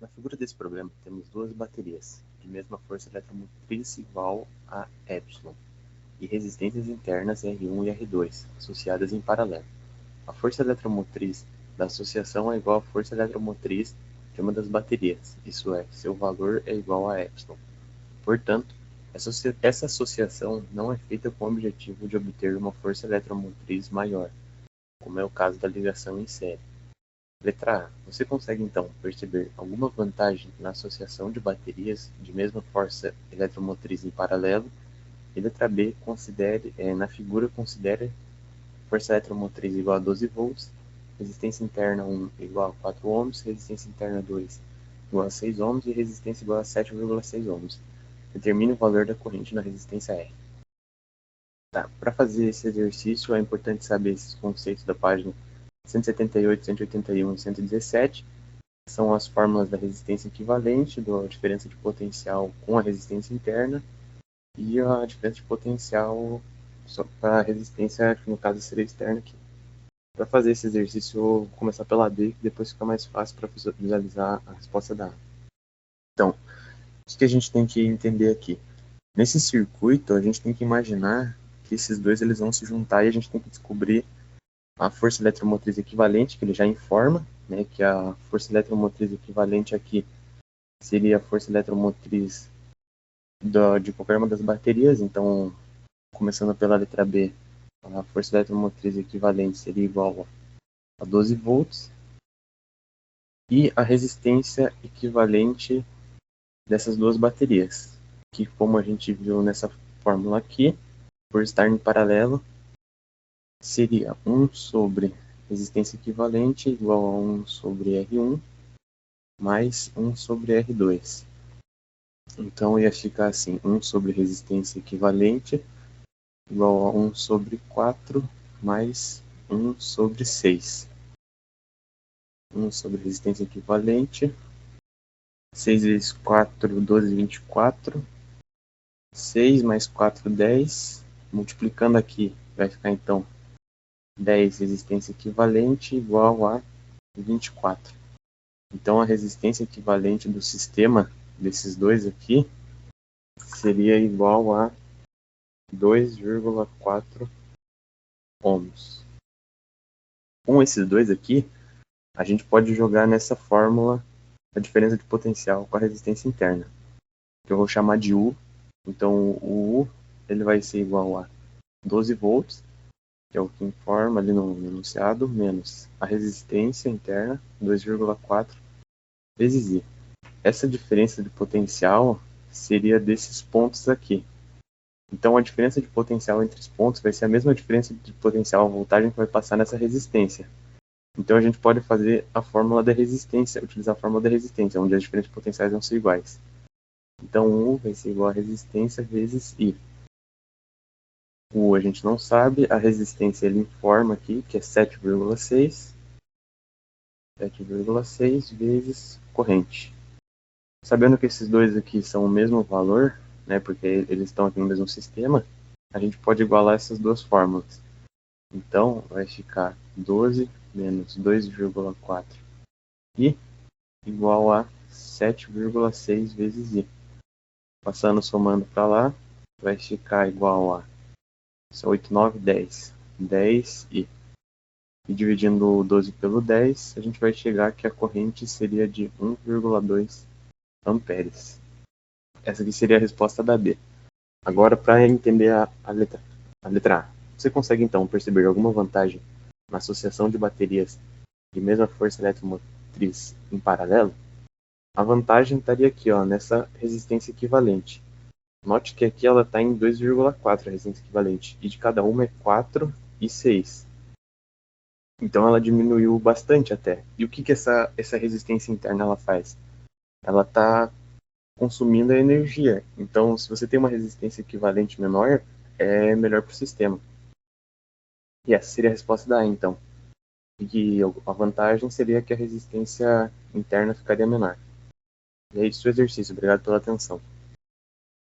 Na figura desse problema, temos duas baterias, de mesma força eletromotriz igual a Y, e resistências internas R1 e R2, associadas em paralelo. A força eletromotriz da associação é igual à força eletromotriz de uma das baterias, isso é, seu valor é igual a Y. Portanto, essa associação não é feita com o objetivo de obter uma força eletromotriz maior, como é o caso da ligação em série. Letra A. Você consegue então perceber alguma vantagem na associação de baterias de mesma força eletromotriz em paralelo? E letra B. Na figura, considere força eletromotriz igual a 12 volts, resistência interna 1 igual a 4 ohms, resistência interna 2 igual a 6 ohms e resistência igual a 7,6 ohms. Determine o valor da corrente na resistência R. Tá, para fazer esse exercício é importante saber esses conceitos da página 178, 181 e 117, são as fórmulas da resistência equivalente, da diferença de potencial com a resistência interna, e a diferença de potencial para a resistência, que no caso seria externa aqui. Para fazer esse exercício, eu vou começar pela B, que depois fica mais fácil para visualizar a resposta da A. Então, o que a gente tem que entender aqui? Nesse circuito, a gente tem que imaginar que esses dois eles vão se juntar e a gente tem que descobrir a força eletromotriz equivalente, que ele já informa, né, que a força eletromotriz equivalente aqui seria a força eletromotriz de qualquer uma das baterias. Então, começando pela letra B, a força eletromotriz equivalente seria igual a 12 volts, e a resistência equivalente dessas duas baterias, que como a gente viu nessa fórmula aqui, por estar em paralelo, seria 1 sobre resistência equivalente igual a 1 sobre R1 mais 1 sobre R2. Então ia ficar assim, 1 sobre resistência equivalente igual a 1 sobre 4 mais 1 sobre 6. 1 sobre resistência equivalente, 6 vezes 4, 12, 24. 6 mais 4, 10. Multiplicando aqui, vai ficar então 10 resistência equivalente igual a 24. Então a resistência equivalente do sistema desses dois aqui seria igual a 2,4 ohms. Com esses dois aqui, a gente pode jogar nessa fórmula a diferença de potencial com a resistência interna, que eu vou chamar de U. Então o U ele vai ser igual a 12 volts, que é o que informa ali no enunciado, menos a resistência interna, 2,4 vezes I. Essa diferença de potencial seria desses pontos aqui. Então a diferença de potencial entre os pontos vai ser a mesma diferença de potencial, a voltagem que vai passar nessa resistência. Então a gente pode fazer a fórmula da resistência, utilizar a fórmula da resistência, onde as diferentes potenciais vão ser iguais. Então U vai ser igual a resistência vezes I. O U a gente não sabe, a resistência ele informa aqui que é 7,6 vezes corrente. Sabendo que esses dois aqui são o mesmo valor, né, porque eles estão aqui no mesmo sistema, a gente pode igualar essas duas fórmulas. Então, vai ficar 12 menos 2,4 I igual a 7,6 vezes I. Passando, somando para lá, vai ficar igual a 8, 9, 10. 10 I. E dividindo o 12 pelo 10, a gente vai chegar que a corrente seria de 1,2 amperes. Essa aqui seria a resposta da B. Agora, para entender a letra A. Você consegue, então, perceber alguma vantagem na associação de baterias de mesma força eletromotriz em paralelo? A vantagem estaria aqui, ó, nessa resistência equivalente. Note que aqui ela está em 2,4 a resistência equivalente, e de cada uma é 4 e 6. Então ela diminuiu bastante até. E o que essa resistência interna ela faz? Ela está consumindo a energia. Então, se você tem uma resistência equivalente menor, é melhor para o sistema. E essa seria a resposta da A, então. E a vantagem seria que a resistência interna ficaria menor. E é isso o exercício. Obrigado pela atenção.